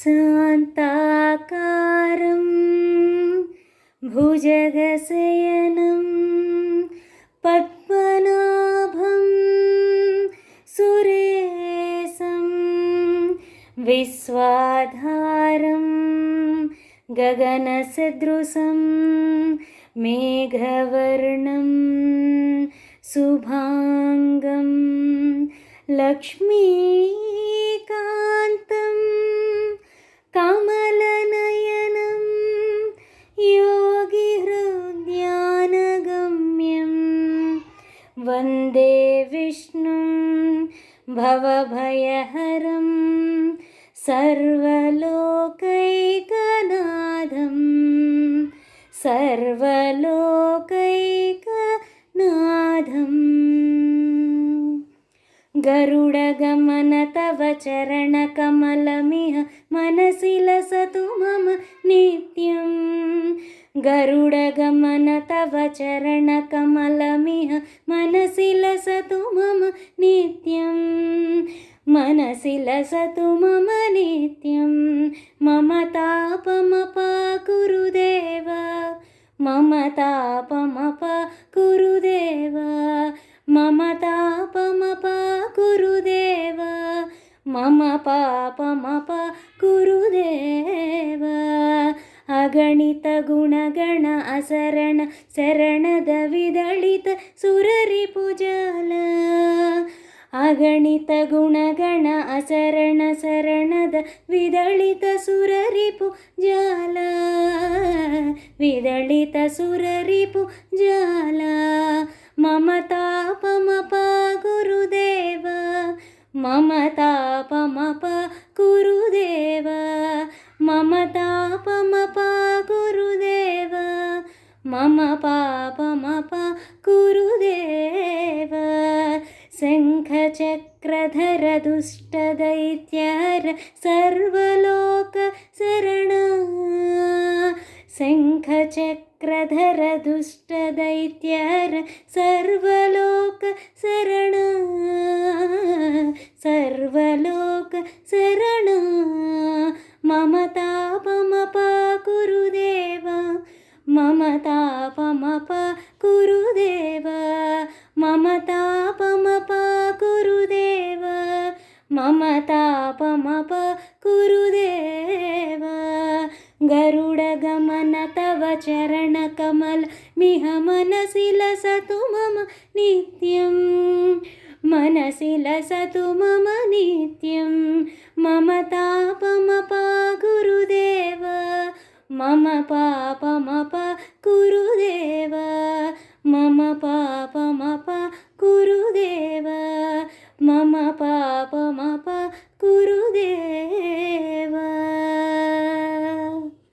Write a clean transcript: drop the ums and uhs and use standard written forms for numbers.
शान्ताकारं भुजगशयनं पद्मनाभं सुरेशं विश्वाधारं गगनसदृशं मेघवर्णं शुभांगं लक्ष्मीकान्तं कमलनयनं योगिहृद्यानगम्यं वन्दे विष्णुं भवभयहरं सर्वलोकैकनाथं सर्वलोकैकनाथम्। गरुडगमन तव चरणकमलमिह मनसि लसतु मम नित्यं। गरुडगमन तव चरणकमलमिह मनसि लसतु मम नित्यं। मनसि लसतु मम नित्यं। मम तापमपाकुरु देव, मम तापमपाकुरु देव, मम तापमपाकुरु देव, मम पापमपाकुरु देव। अगणित गुणगण असरण शरणद विदलित सुररिपुजाल। अगणित गुणगण असरण शरणद विदलित सुररिपुजाल, विदलित सुररिपुजाल। मम तापमपाकुरु देव, मम तापमपाकुरु देव, मम तापमपाकुरु देव, मम पापमपाकुरु देव। शङ्खचक्रधर दुष्टदैत्यहर सर्वलोक शरण। शङ्खचक्रधर दुष्टदैत्यहर सर्वलोक शरण, सर्वलोक शरण। मम तापमपाकुरु देव, मम तापमपाकुरु देव, मम तापमपाकुरु देव, मम तापमपाकुरु देव। गरुडगमन तव चरणकमलमिह मनसि लसतु मम नित्यं। मनसि लसतु मम नित्यं। मम तापमपाकुरु